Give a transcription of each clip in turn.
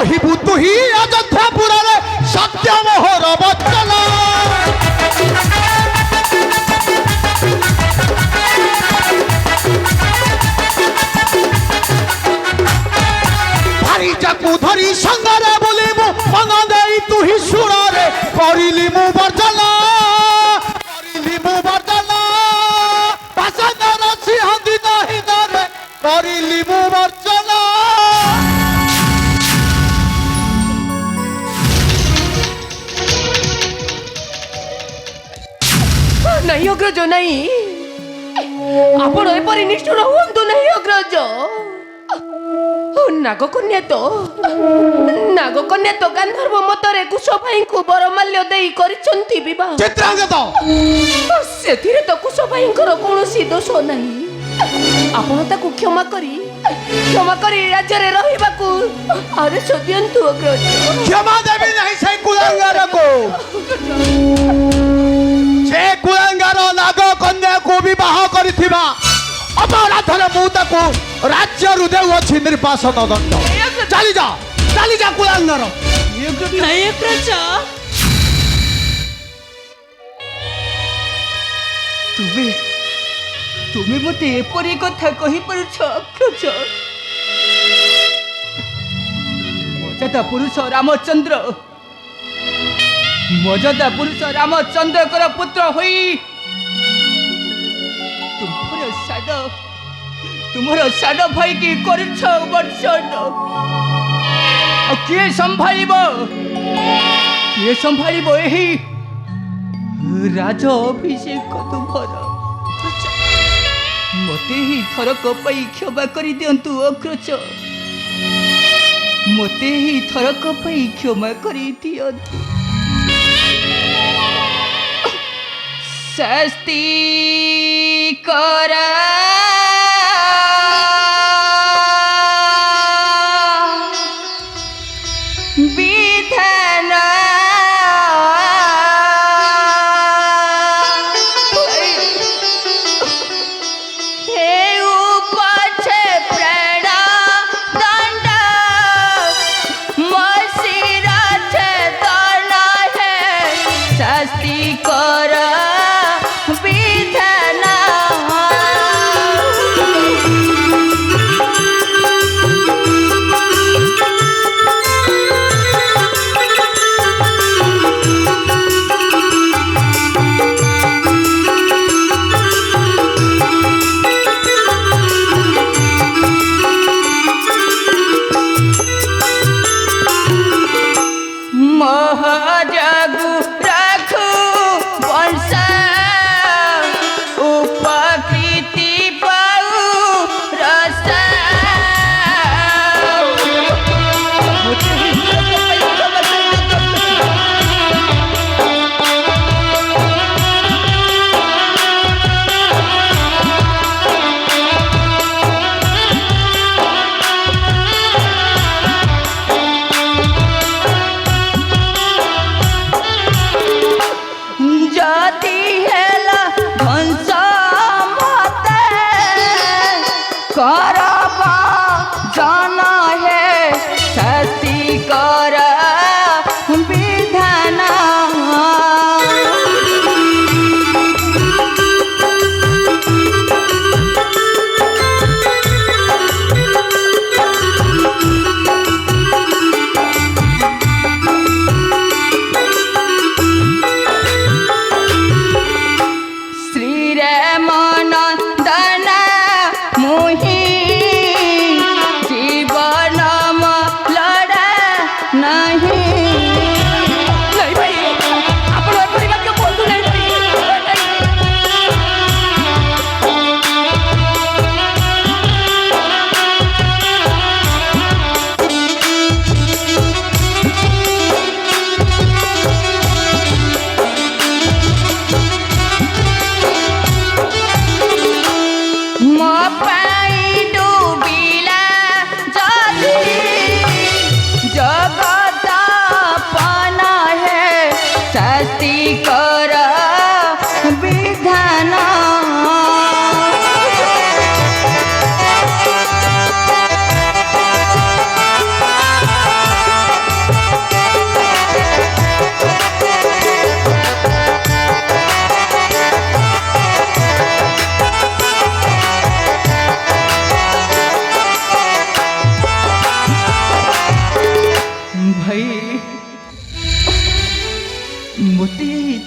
କହିବୁ ତୁ ହିଁ ଅଯୋଧ୍ୟାପୁରରେ ସତ୍ୟ ମୋହର ବଚନ। ଭାରିଜାକୁ ଧରି ସଙ୍ଗରେ ବୁଲିବୁ ମନ ଦେଇ ତୁ ହିଁ ସୁରରେ କରିଲି ମୁଁ ବର୍ଜନ କରିଲି ମୁଁ ବର୍ଜନ ବାସନାର ସିଂହ ଦିନ ହିନରେ କରିଲି ମୁଁ ବର୍ଜନ। नहीं अग्रज नहीं आपण एपरी निष्ठुर हुंतु नहीं अग्रज। नागकन्या तो गांधर्व मतरे कुश भाई को बरमाल्य देई करिसंती विवाह। चित्रांगद सेथिरे तो कुश भाई कोनोसी दोष नहीं। आपण ताकू क्षमा करी राज्य रे रहिबाकू आदेश दियंतु अग्रज। क्षमा देवी नहीं से कुलांगार को से कुलांगार नाग कन्या को विवाह करिथिबा अपराधरे मु ताकू राज्य रु देउछि निर्वासन दंड। चली जा कुलांगार। नहीं अग्रज तुम्हें मते एपरी कथा कहि पारुछ अग्रज। मर्यादा पुरुष रामचंद्र कर पुत्र होई तुम्हारा साड भाई की करुछ वर्षण किए संभालिब यही राज अभिषेक तुम्हार। मते ही थरक पाई क्षमा कर दियंतु अग्रज। मते ही थरक पाई क्षमा कर दियंतु। शास्ति करा विधान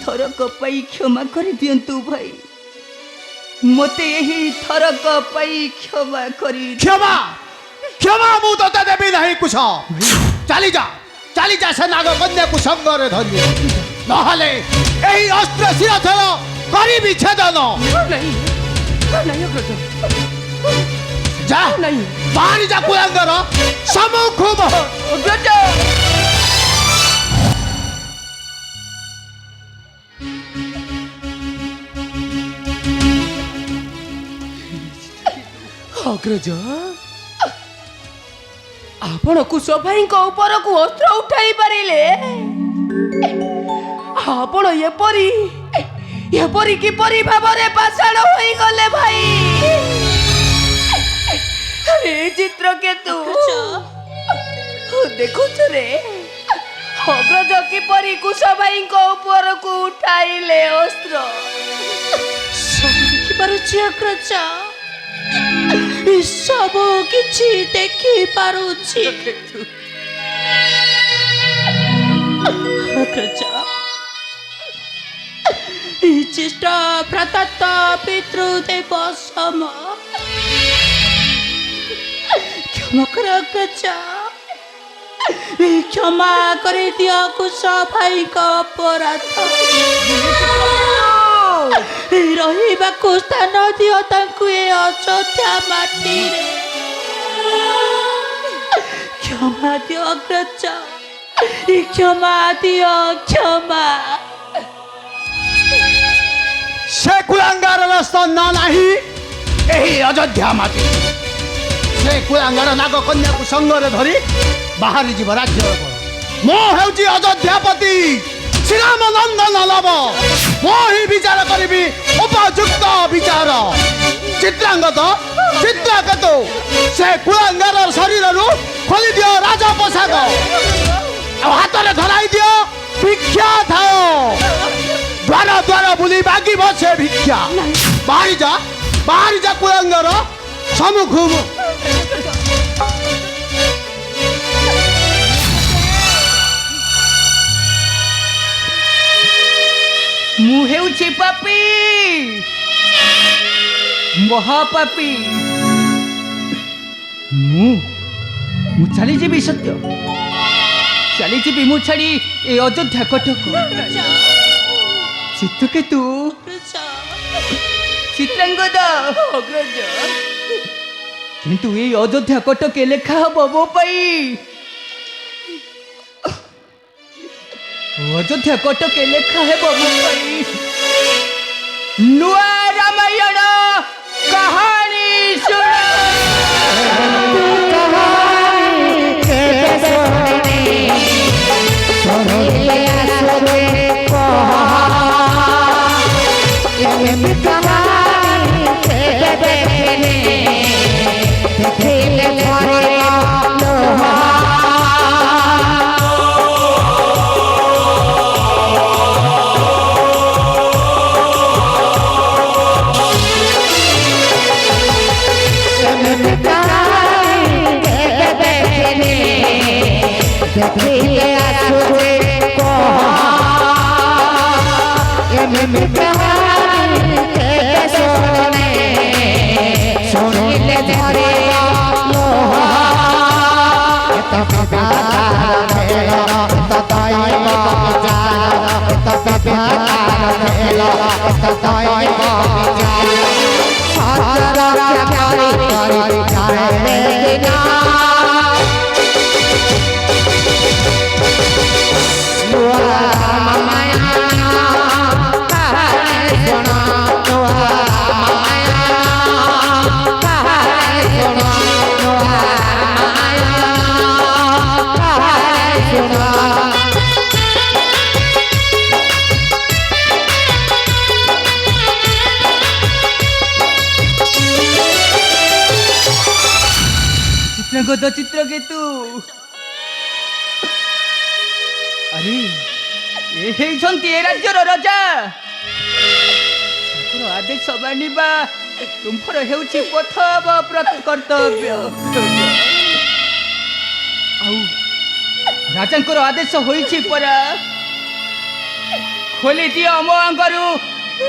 थरक पाई क्षमा कर दियंतु भाई मते यही थरक पाई क्षमा करी क्षमा क्षमा मु तोते देबी नहीं कुछ चली जा से नाग कन्या को संगरे धरि नहले एही अस्त्र शिरथर करी विच्छेदन नहीं नहीं अग्रज जा नहीं बाहरी जा कुलांगर सम्मुख मोह अग्रज अग्रज आपण कुश भाई ऊपर को अस्त्र उठाई पारिले आपण एपरी किपरी भावरे पाषाण होई गले भाई अरे चित्र केतु देखो रे अग्रज किपरी कुश भाई ऊपर को उठाइले अस्त्र सब देखि पारुछि अग्रज सब किछि देखि पारुछि अग्रज चिष्ट प्रदत्त पितृदेव सम क्षमा कर अग्रज क्षमा कर दिया कुश भाई का अपराध रहिबाकु स्थान दियो तांकु ए अयोध्या माटी रे क्षमा दियो अग्रज क्षमा दियो क्षमा से कुलांगार स्थान नाही एही अयोध्या माटी से कुलांगार नाग कन्या को संगरे धरि बाहरी जीव राज्य मो हेउची अयोध्यापति श्रीराम नंदन लव मो ही विचार करिबी उपयुक्त विचार चित्रांगत चित्रकेतु से कुलांगार शरीर खोली दियो राजा पोशाक हाथ में धराई दियो भिक्षा थाओ द्वार द्वार बुली बागी बसे भिक्षा बाहरी जा कुलांगार सम्मुख मु हेउछि पापी महापापी मु चली जीवी सत्य चली जीवी मु छाड़ी ए अयोध्या कटक चित्रकेतु चित्रांगद अग्रज किंतु ए अयोध्या कटक लेखा हब मो पाई अयोध्या कटक लेखा है मो पाई नुआ रामायण कहानी चित्रगत चित्रकेतु अरे ए हेइछन्ति ए राज्यर राजा ताकर आदेश मानिबा तुमर हेउछि प्रथम कर्तव्य आउ राजांकर आदेश होइछि परा ଖୋଲି ଦିଅ ମୋ ଅଙ୍ଗରୁ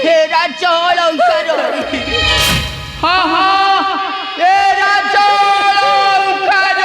ହେ ରାଜ ଅଳଙ୍କାର। ହଁ ହଁ ହେ ରାଜ ଅଳଙ୍କାର।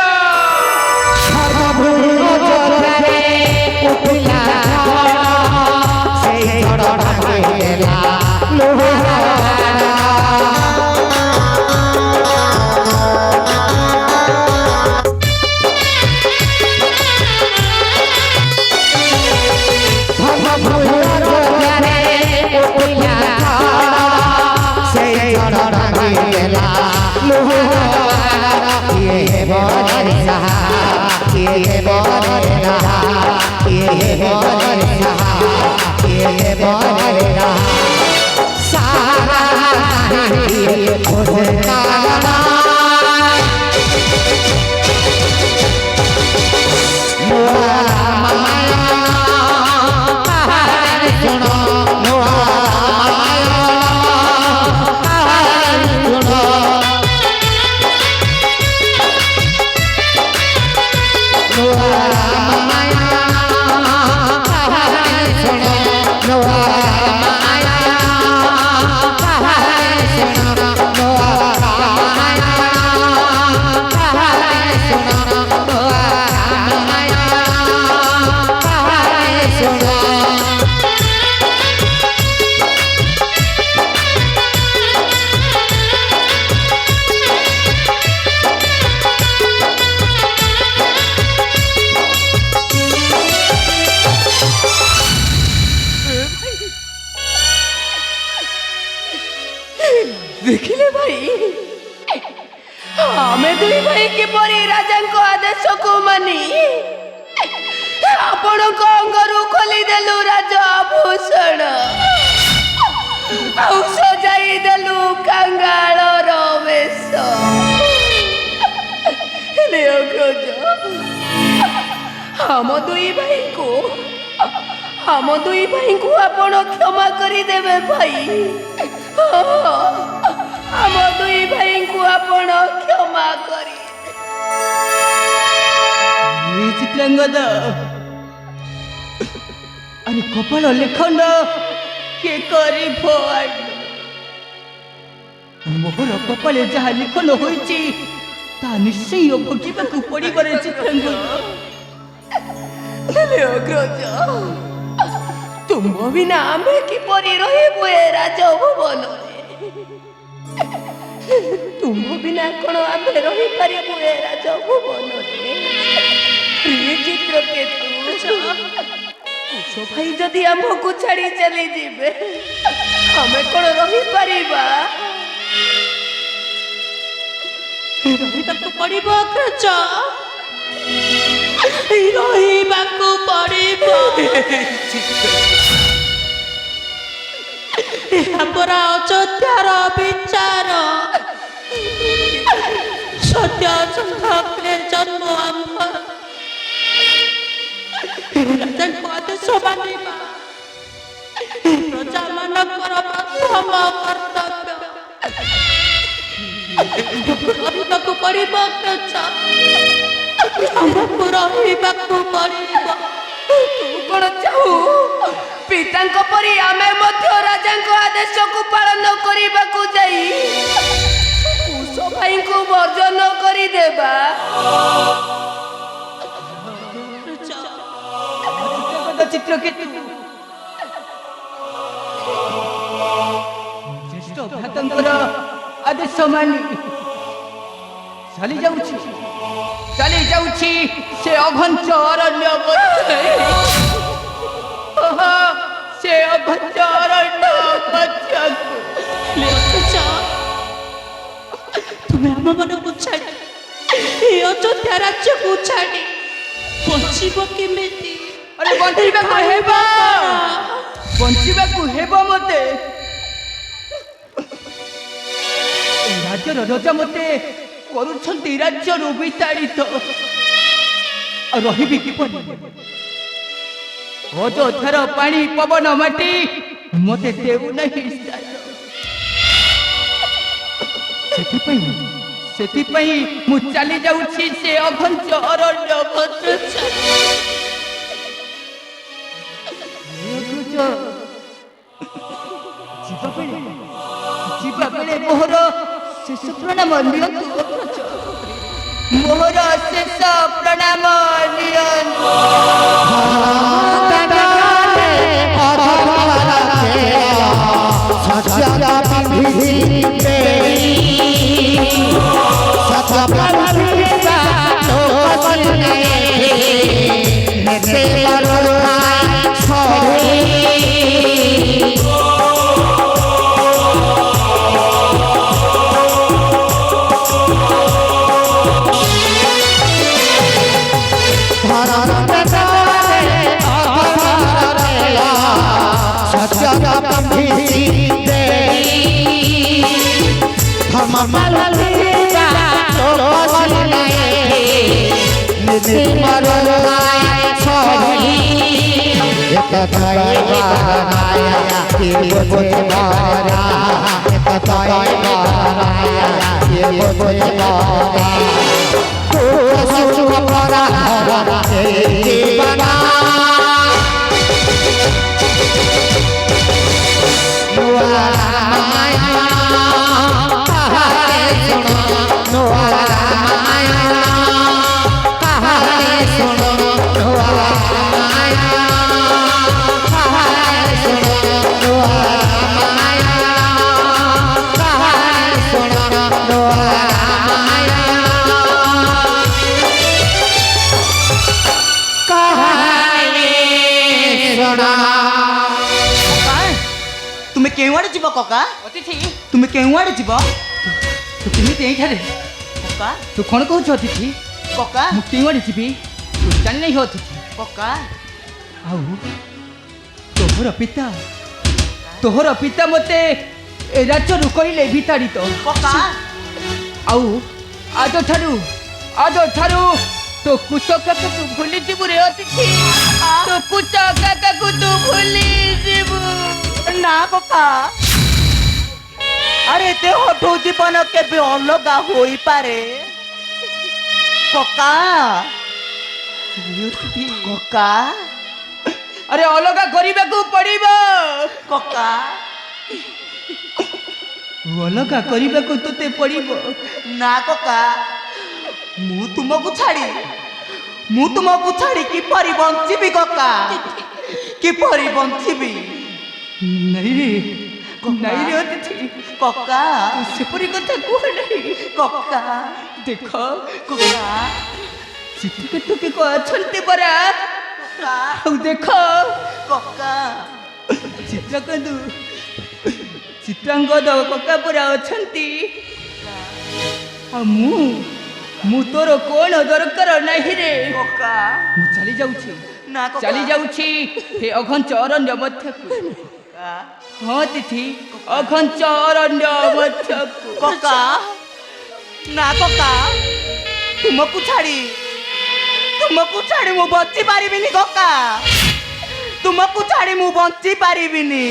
ଦେଖିଲେ ଭାଇ, ଆମେ ଦୁଇ ଭାଇ କିପରି ରାଜାଙ୍କ ଆଦେଶକୁ ମାନି ଆପଣଙ୍କ ଅଙ୍ଗରୁ ଖୋଲିଦେଲୁ ରାଜ ଆଭୂଷଣ, ଆଉ ସଜାଇ ଦେଲୁ କାଙ୍ଗାଳର ବେଶ। ହେଲେ ଅଗ୍ରଜ, ଆମ ଦୁଇ ଭାଇଙ୍କୁ ଆପଣ କ୍ଷମା କରିଦେବେ ଭାଇ। ଆମ ଦୁଇ ଭାଇଙ୍କୁ ଆପଣ କ୍ଷମା କରି। ଚିତ୍ରାଙ୍ଗଦ, ଆରେ କପାଳ ଲେଖନ କିଏ କରିବ? ମୋର କପାଳେ ଯାହା ଲେଖନ ହୋଇଛି ତାହା ନିଶ୍ଚୟ ଭୋଗିବାକୁ ପଡ଼ିବ ରେ ଚିତ୍ରାଙ୍ଗଦ। ହେଲେ ଅଗ୍ରଜ, ତୁମ ବିନା ଆମେ କିପରି ରହିବୁ ଏ ରାଜଭବନରେ? ତୁମ ବିନା କ'ଣ ଆମେ ରହିପାରିବୁ ଏ ରାଜଭବନରେ? ଚିତ୍ରକେତୁ, କୁଶ ଭାଇ ଯଦି ଆମକୁ ଛାଡ଼ି ଚାଲିଯିବେ ଆମେ କ'ଣ ରହିପାରିବା? ରହିବାକୁ ପଡ଼ିବ ଅଗ୍ରଜ, ରହିବାକୁ ପଡ଼ିବ। ଆମର ଅଯୋଧ୍ୟାର ବିଚାର ସତ୍ୟ ସଂଘରେ ଜନ୍ମ ଆମର ରାଜାଙ୍କ ଆଦେଶ ମାନିବା ପ୍ରଜାମାନଙ୍କର ପ୍ରଥମ କର୍ତ୍ତବ୍ୟ। ରହିବାକୁ ପଡ଼ିବ ଅଗ୍ରଜ, ଆମକୁ ରହିବାକୁ ପଡ଼ିବ। ତୁ କ'ଣ ଚାହୁ ପିତାଙ୍କ ପରି ଆମେ ମଧ୍ୟ ରାଜାଙ୍କ ଆଦେଶକୁ ପାଳନ କରିବାକୁ ଯାଇ କୁଶ ଭାଇଙ୍କୁ ବର୍ଜନ କରିଦେବା? ଚିତ୍ରକେତୁ, ଜ୍ୟେଷ୍ଠ ଭ୍ରାତାଙ୍କର ଆଦେଶ ମାନି ଚାଲି ଯାଉଛି ସେ ଅଘଞ୍ଚ ଅରଣ୍ୟ ମଧ୍ୟରେ। ସେ ଅଘଞ୍ଚ ଅରଣ୍ୟ ମଧ୍ୟକୁ ତୁମେ ଆମମାନଙ୍କୁ ଛାଡ଼ି ଏ ଅଯୋଧ୍ୟା ରାଜ୍ୟକୁ ଛାଡ଼ି ବଞ୍ଚିବ କେମିତି? ଆରେ ବଞ୍ଚିବାକୁ ହେବ ମତେ। ରାଜ୍ୟର ରଜା ମତେ କରୁଛନ୍ତି ରାଜ୍ୟରୁ ବିତାଡ଼ିତ। ରହିବି କିପରି? ଅଯୋଧ୍ୟାର ପାଣି ପବନ ମାଟି ମତେ ଦେଉନାହିଁ ସ୍ଥାନ। ସେଥିପାଇଁ ମୁଁ ଚାଲି ଯାଉଛି ସେ ଅଘଞ୍ଚ ଅରଣ୍ୟ। ଶେଷ ପ୍ରଣାମ ନିଅନ୍ତୁ ଅଗ୍ରଜ। ମୋର ଶେଷ ପ୍ରଣାମ ନିଅନ୍ତୁ। তুমি কেউଆଡ଼େ ଯିବ କକା? ଅତିଥି তুমি କେଉଁଆଡ଼େ ଯିବ ତୁ କେମିତି ଏଇଠାରେ? କକା? ତୁ କ'ଣ କହୁଛୁ ଅତିଥି? କକା? ମୁଁ କେଉଁଆଡ଼େ ଯିବି ତୁ ଜାଣିନାହିଁ ଅତିଥି। କକା? ଆଉ ତୋହର ପିତା ମୋତେ ଏ ରାଜ୍ୟରୁ କହିଲେ ବିତାଡ଼ିତ। କକା? ଆଉ ଆଜଠାରୁ ତୋ କୁଚ କାକାକୁ ଭୁଲିଯିବୁ ରେ ଅତିଥି। ତୋ କୁଚ କାକାକୁ ତୁ ଭୁଲିଯିବୁ। ନା କକା, ଆରେ ଏତେ ହଠୁ ଜୀବନ କେବେ ଅଲଗା ହୋଇପାରେ କକା? କକା? ଆରେ ଅଲଗା କରିବାକୁ ପଡ଼ିବ କକା? ଅଲଗା କରିବାକୁ ତୋତେ ପଡ଼ିବ। ନା କକା, ମୁଁ ତୁମକୁ ଛାଡ଼ି କିପରି ବଞ୍ଚିବି କକା? କିପରି ବଞ୍ଚିବି? ନାଇରେ ଅତିଥି କକା? ସେପରି କଥା କୁହ ନାହିଁ କକା? ଦେଖ କକା? ଚିତ୍ରକେ ତୋକେ ଅଛନ୍ତି ପରା। କକା? ଆଉ ଦେଖ କକା? ଚିତ୍ରାଙ୍ଗଦ କକା ପରା ଅଛନ୍ତି। ଆଉ ମୁଁ ତୋର କ'ଣ ଦରକାର ନାହିଁ ରେ। କକା? ମୁଁ ଚାଲି ଯାଉଛି ନା କକା? ଚାଲି ଯାଉଛି ହେ ଅଘଞ୍ଚ ଅରଣ୍ୟ ମଧ୍ୟକୁ। ହଁ ତିଥି, ଅଘଞ୍ଚ ଅରଣ୍ୟ ମଧ୍ୟକୁ। କକା? ନା କକା, ତୁମକୁ ଛାଡ଼ି ମୁଁ ବଞ୍ଚି ପାରିବିନି କକା। ତୁମକୁ ଛାଡ଼ି ମୁଁ ବଞ୍ଚି ପାରିବିନି।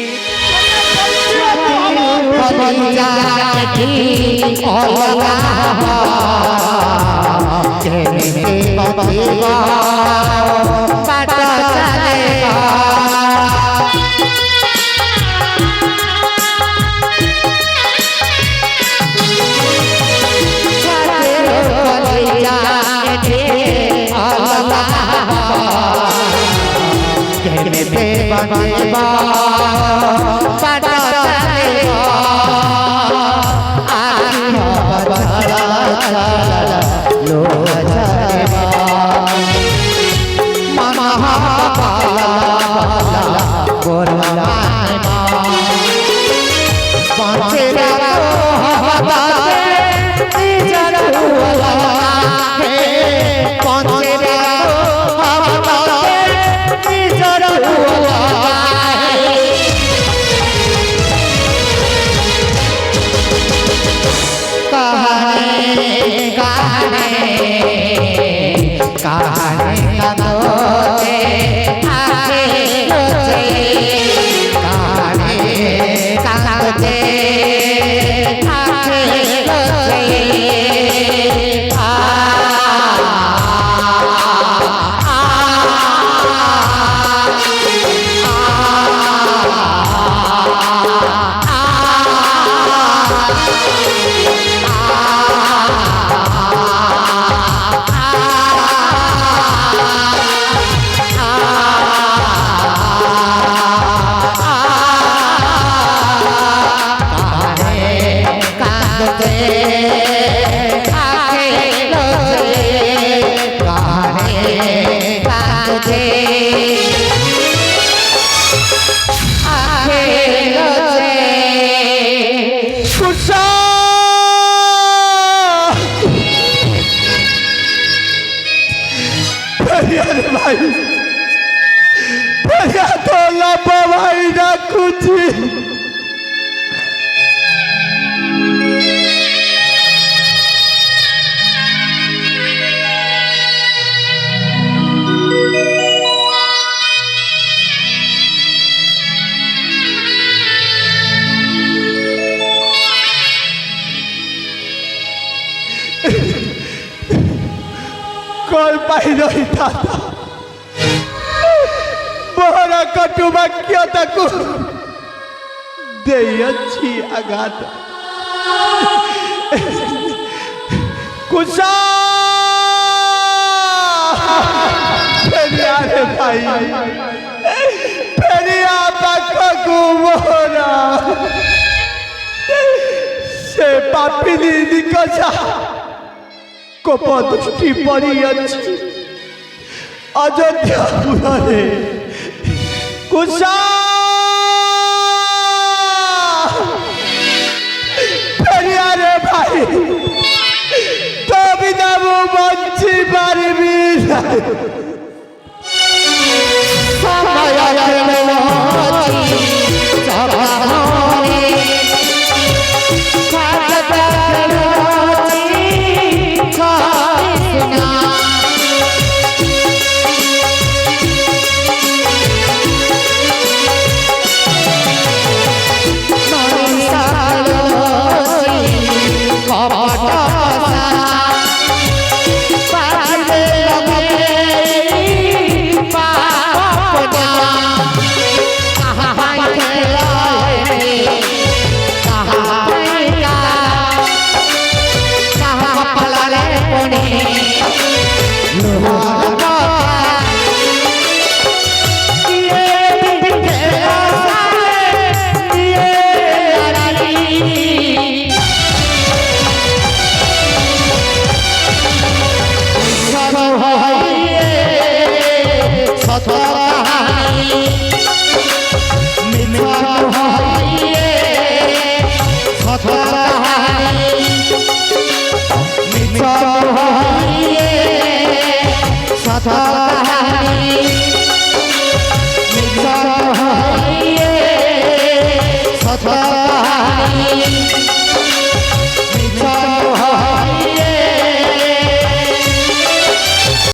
फेरिया तो लब भाई डाकुची कौन पाई रही था मोहरा कटु वाक्यताକୁ ଦେଇଅଛି ଆଘାତ କୁଶା ଫେରିଆ ରେ ଭାଇ ଫେରିଆ ପାଖକୁ ମୋହରା ସେ ପାପିନି ନିକଷା କୋପ ଦୃଷ୍ଟି ପଡ଼ିଅଛି ଅଯୋଧ୍ୟାପୁରରେ କୁଶା